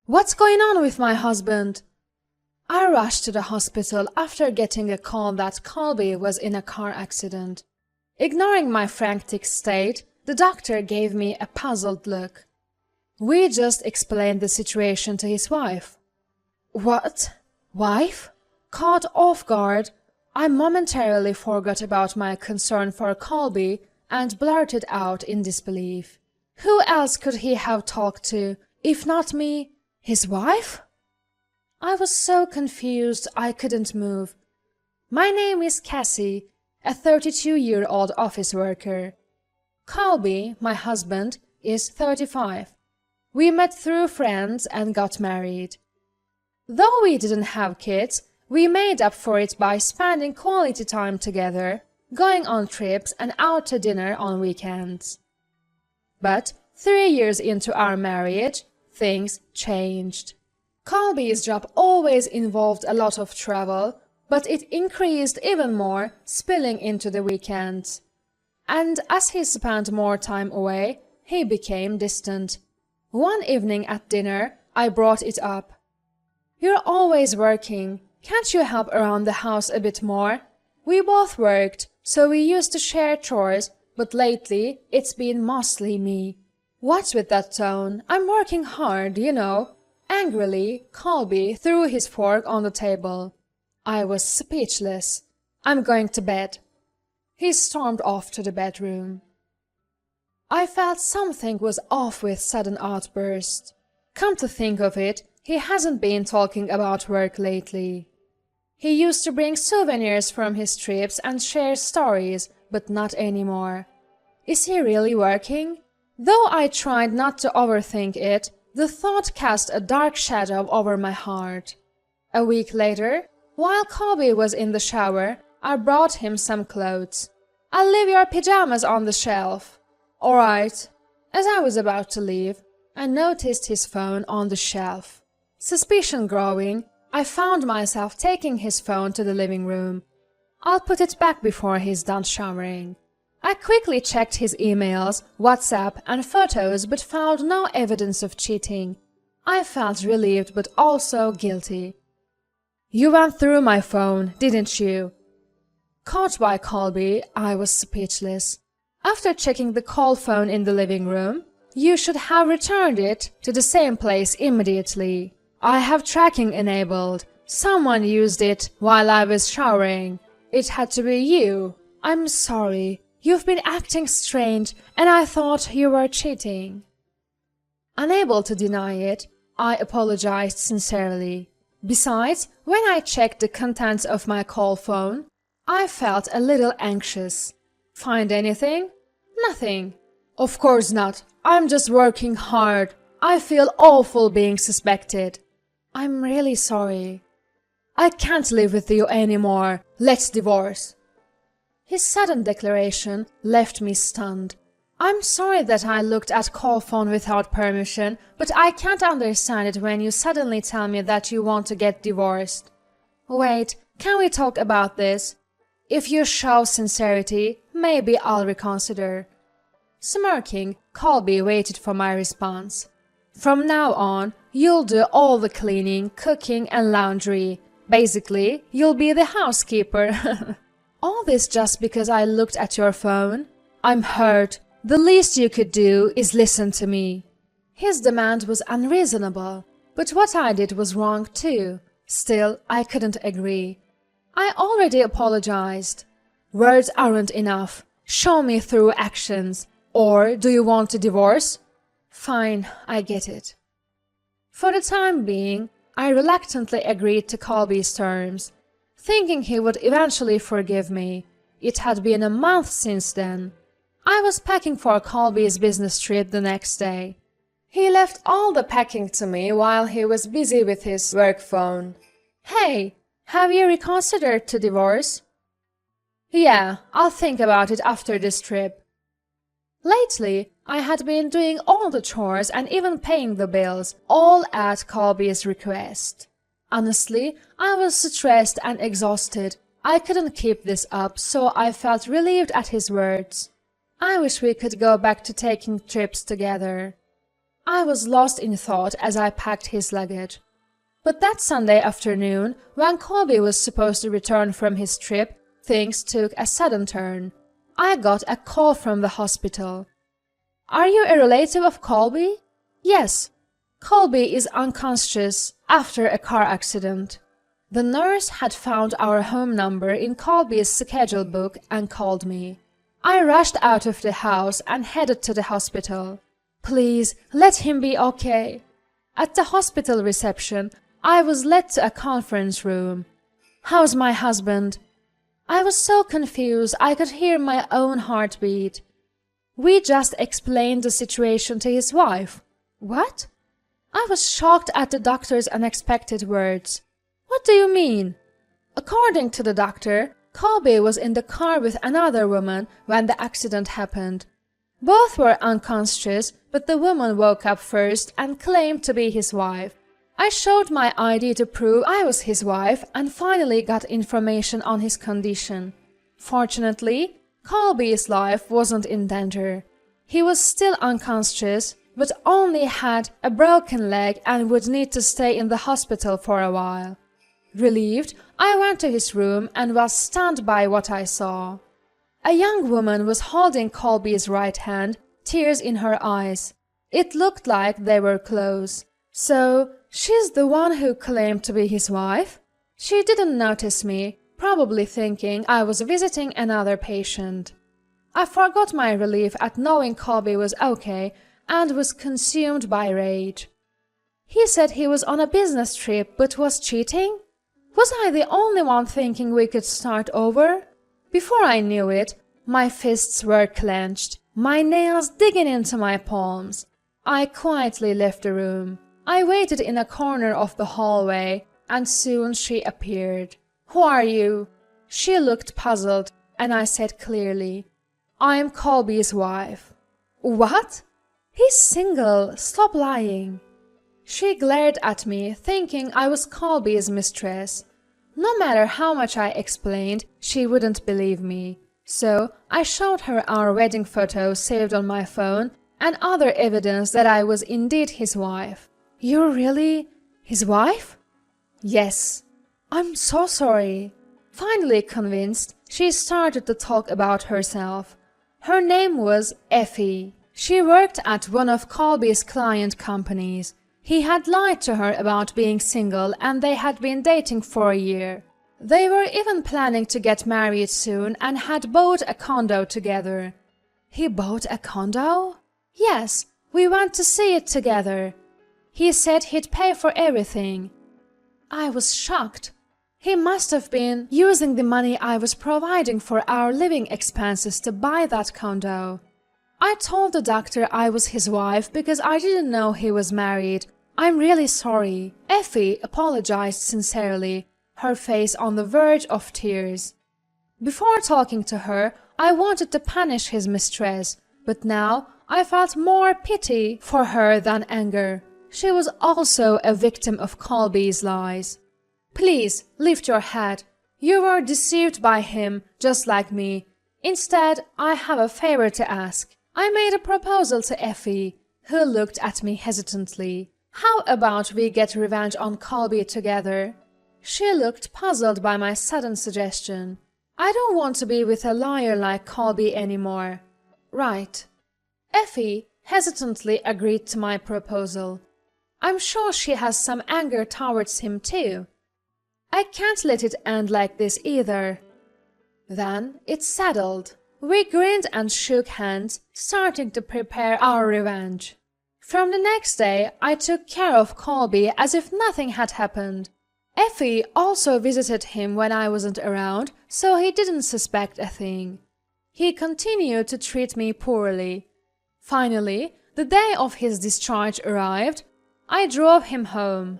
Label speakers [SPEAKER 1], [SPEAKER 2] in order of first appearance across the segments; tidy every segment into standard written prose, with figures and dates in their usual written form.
[SPEAKER 1] What's going on with my husband? I rushed to the hospital after getting a call that Colby was in a car accident. Ignoring my frantic state, the doctor gave me a puzzled look. We just explained the situation to his wife. What? Wife? Caught off guard, I momentarily forgot about my concern for Colby and blurted out in disbelief. Who else could he have talked to, if not me? His wife? I was so confused I couldn't move. My name is Cassie, a 32-year-old office worker. Colby, my husband, is 35. We met through friends and got married. Though we didn't have kids, we made up for it by spending quality time together, going on trips and out to dinner on weekends. But 3 years into our marriage, things changed. Colby's job always involved a lot of travel, but it increased even more, spilling into the weekends. And as he spent more time away, he became distant. One evening at dinner, I brought it up. "You're always working. Can't you help around the house a bit more?" We both worked, so we used to share chores, but lately it's been mostly me. What's with that tone? I'm working hard, you know. Angrily, Colby threw his fork on the table. I was speechless. "I'm going to bed." He stormed off to the bedroom. I felt something was off with sudden outburst. Come to think of it, he hasn't been talking about work lately. He used to bring souvenirs from his trips and share stories, but not anymore. Is he really working? Though I tried not to overthink it, the thought cast a dark shadow over my heart. A week later, while Colby was in the shower, I brought him some clothes. "I'll leave your pajamas on the shelf." "All right." As I was about to leave, I noticed his phone on the shelf. Suspicion growing, I found myself taking his phone to the living room. I'll put it back before he's done showering. I quickly checked his emails, WhatsApp, and photos but found no evidence of cheating. I felt relieved but also guilty. "You went through my phone, didn't you?" Caught by Colby, I was speechless. After checking the call phone in the living room, "You should have returned it to the same place immediately. I have tracking enabled. Someone used it while I was showering. It had to be you. I'm sorry. You've been acting strange, and I thought you were cheating." Unable to deny it, I apologized sincerely. Besides, when I checked the contents of my call phone, I felt a little anxious. "Find anything?" "Nothing." "Of course not. I'm just working hard. I feel awful being suspected." "I'm really sorry." "I can't live with you anymore. Let's divorce." His sudden declaration left me stunned. I'm sorry that I looked at call phone without permission, but I can't understand it when you suddenly tell me that you want to get divorced. Wait, can we talk about this? If you show sincerity, maybe I'll reconsider. Smirking, Colby waited for my response. "From now on, you'll do all the cleaning, cooking, and laundry. Basically, you'll be the housekeeper." "All this just because I looked at your phone? I'm hurt. The least you could do is listen to me." His demand was unreasonable, but what I did was wrong too. Still, I couldn't agree. I already apologized. Words aren't enough. Show me through actions. Or do you want a divorce? Fine, I get it. For the time being, I reluctantly agreed to Colby's terms, thinking he would eventually forgive me. It had been a month since then. I was packing for Colby's business trip the next day. He left all the packing to me while he was busy with his work phone. "Hey, have you reconsidered to divorce?" "Yeah, I'll think about it after this trip." Lately, I had been doing all the chores and even paying the bills, all at Colby's request. Honestly, I was stressed and exhausted. I couldn't keep this up, so I felt relieved at his words. I wish we could go back to taking trips together. I was lost in thought as I packed his luggage. But that Sunday afternoon, when Colby was supposed to return from his trip, things took a sudden turn. I got a call from the hospital. "Are you a relative of Colby?" "Yes. Colby is unconscious after a car accident." The nurse had found our home number in Colby's schedule book and called me. I rushed out of the house and headed to the hospital. "Please, let him be okay." At the hospital reception, I was led to a conference room. "How's my husband?" I was so confused I could hear my own heartbeat. "We just explained the situation to his wife." "What?" I was shocked at the doctor's unexpected words. "What do you mean?" According to the doctor, Colby was in the car with another woman when the accident happened. Both were unconscious, but the woman woke up first and claimed to be his wife. I showed my ID to prove I was his wife and finally got information on his condition. Fortunately, Colby's life wasn't in danger. He was still unconscious, but only had a broken leg and would need to stay in the hospital for a while. Relieved, I went to his room and was stunned by what I saw. A young woman was holding Colby's right hand, tears in her eyes. It looked like they were close. So, she's the one who claimed to be his wife? She didn't notice me, probably thinking I was visiting another patient. I forgot my relief at knowing Colby was okay and was consumed by rage. He said he was on a business trip but was cheating? Was I the only one thinking we could start over? Before I knew it, my fists were clenched, my nails digging into my palms. I quietly left the room. I waited in a corner of the hallway, and soon she appeared. "Who are you?" She looked puzzled, and I said clearly, "I am Colby's wife." "What?" "He's single. Stop lying." She glared at me, thinking I was Colby's mistress. No matter how much I explained, she wouldn't believe me. So I showed her our wedding photo saved on my phone and other evidence that I was indeed his wife. "You're really his wife?" "Yes." "I'm so sorry." Finally convinced, she started to talk about herself. Her name was Effie. She worked at one of Colby's client companies. He had lied to her about being single and they had been dating for a year. They were even planning to get married soon and had bought a condo together. "He bought a condo?" "Yes, we went to see it together. He said he'd pay for everything." I was shocked. He must have been using the money I was providing for our living expenses to buy that condo. I told the doctor I was his wife because I didn't know he was married. "I'm really sorry." Effie apologized sincerely, her face on the verge of tears. Before talking to her, I wanted to punish his mistress, but now I felt more pity for her than anger. She was also a victim of Colby's lies. "Please, lift your head. You were deceived by him, just like me. Instead, I have a favor to ask." I made a proposal to Effie, who looked at me hesitantly. "How about we get revenge on Colby together?" She looked puzzled by my sudden suggestion. "I don't want to be with a liar like Colby anymore." "Right." Effie hesitantly agreed to my proposal. I'm sure she has some anger towards him too. I can't let it end like this either. Then it's settled. We grinned and shook hands, starting to prepare our revenge. From the next day, I took care of Colby as if nothing had happened. Effie also visited him when I wasn't around, so he didn't suspect a thing. He continued to treat me poorly. Finally, the day of his discharge arrived. I drove him home.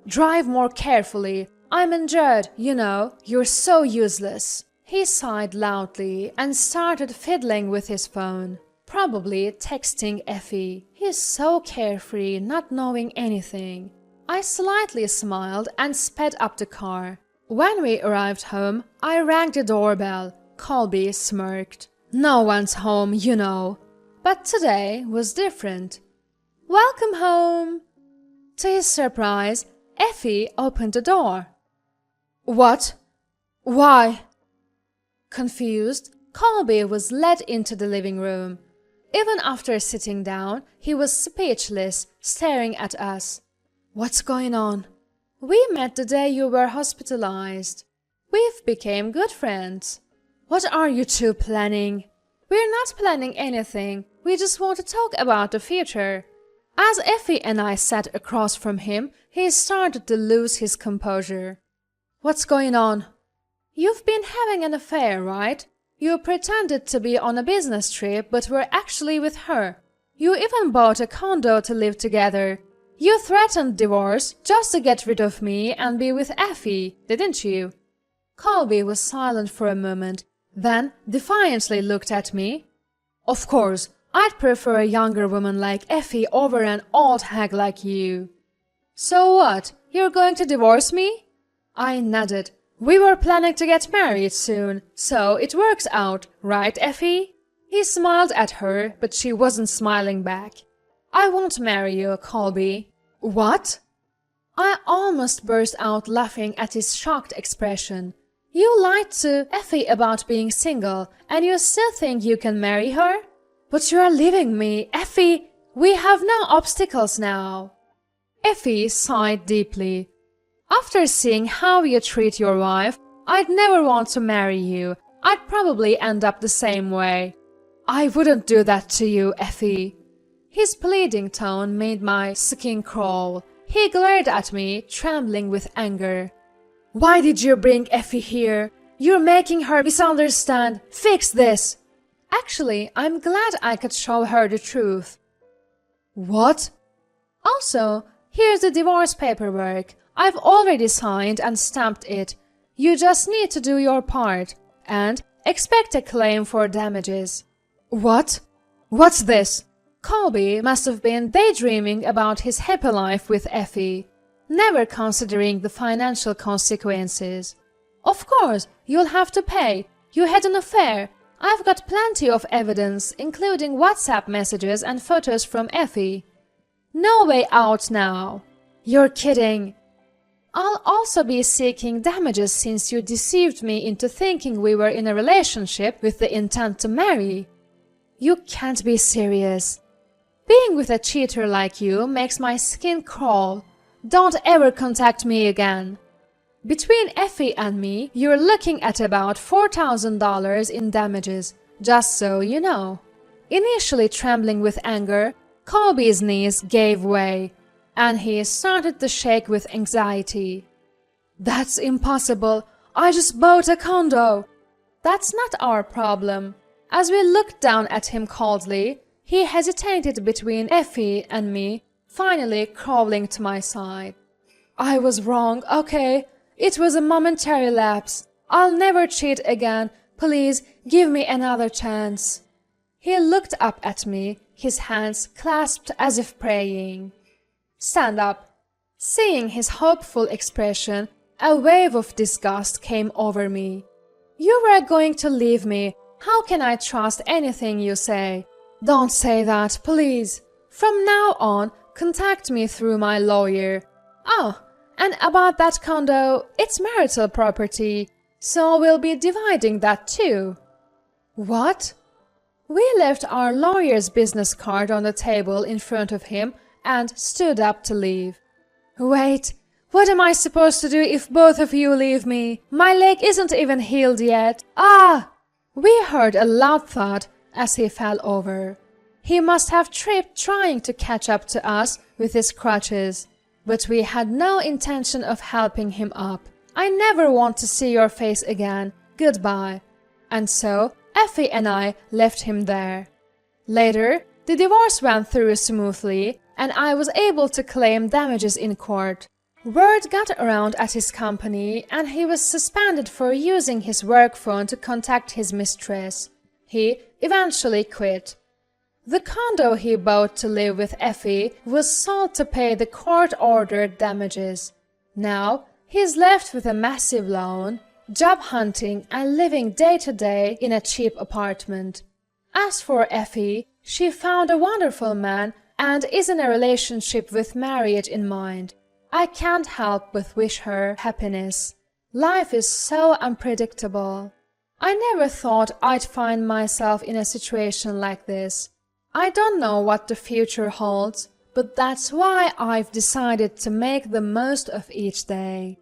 [SPEAKER 1] "Drive more carefully. I'm injured, you know. You're so useless." He sighed loudly and started fiddling with his phone, probably texting Effie. He's so carefree, not knowing anything. I slightly smiled and sped up the car. When we arrived home, I rang the doorbell. Colby smirked. "No one's home, you know." But today was different. Welcome home. To his surprise, Effie opened the door. What? Why? Confused, Colby was led into the living room. Even after sitting down, he was speechless, staring at us. What's going on? We met the day you were hospitalized. We've become good friends. What are you two planning? We're not planning anything. We just want to talk about the future. As Effie and I sat across from him, he started to lose his composure. What's going on? You've been having an affair, right? You pretended to be on a business trip but were actually with her. You even bought a condo to live together. You threatened divorce just to get rid of me and be with Effie, didn't you? Colby was silent for a moment, then defiantly looked at me. Of course, I'd prefer a younger woman like Effie over an old hag like you. So what? You're going to divorce me? I nodded. We were planning to get married soon, so it works out, right, Effie? He smiled at her, but she wasn't smiling back. I won't marry you, Colby. What? I almost burst out laughing at his shocked expression. You lied to Effie about being single, and you still think you can marry her? But you are leaving me, Effie. We have no obstacles now. Effie sighed deeply. After seeing how you treat your wife, I'd never want to marry you. I'd probably end up the same way. I wouldn't do that to you, Effie. His pleading tone made my skin crawl. He glared at me, trembling with anger. Why did you bring Effie here? You're making her misunderstand. Fix this. Actually, I'm glad I could show her the truth. What? Also, here's the divorce paperwork. I've already signed and stamped it. You just need to do your part and expect a claim for damages. What? What's this? Colby must have been daydreaming about his happy life with Effie, never considering the financial consequences. Of course, you'll have to pay. You had an affair. I've got plenty of evidence, including WhatsApp messages and photos from Effie. No way out now. You're kidding. I'll also be seeking damages since you deceived me into thinking we were in a relationship with the intent to marry. You can't be serious. Being with a cheater like you makes my skin crawl. Don't ever contact me again. Between Effie and me, you're looking at about $4,000 in damages, just so you know. Initially trembling with anger, Colby's knees gave way, and he started to shake with anxiety. That's impossible. I just bought a condo. That's not our problem. As we looked down at him coldly, he hesitated between Effie and me, finally crawling to my side. I was wrong, okay? It was a momentary lapse. I'll never cheat again. Please, give me another chance. He looked up at me, his hands clasped as if praying. Stand up. Seeing his hopeful expression, a wave of disgust came over me. You were going to leave me. How can I trust anything you say? Don't say that, please. From now on, contact me through my lawyer. Oh, and about that condo, it's marital property, so we'll be dividing that too. What? We left our lawyer's business card on the table in front of him and stood up to leave. Wait, what am I supposed to do if both of you leave me? My leg isn't even healed yet. Ah! We heard a loud thud as he fell over. He must have tripped trying to catch up to us with his crutches. But we had no intention of helping him up. I never want to see your face again. Goodbye. And so, Effie and I left him there. Later, the divorce went through smoothly, and I was able to claim damages in court. Word got around at his company, and he was suspended for using his work phone to contact his mistress. He eventually quit. The condo he bought to live with Effie was sold to pay the court-ordered damages. Now, he's left with a massive loan, job hunting and living day-to-day in a cheap apartment. As for Effie, she found a wonderful man and is in a relationship with marriage in mind. I can't help but wish her happiness. Life is so unpredictable. I never thought I'd find myself in a situation like this. I don't know what the future holds, but that's why I've decided to make the most of each day.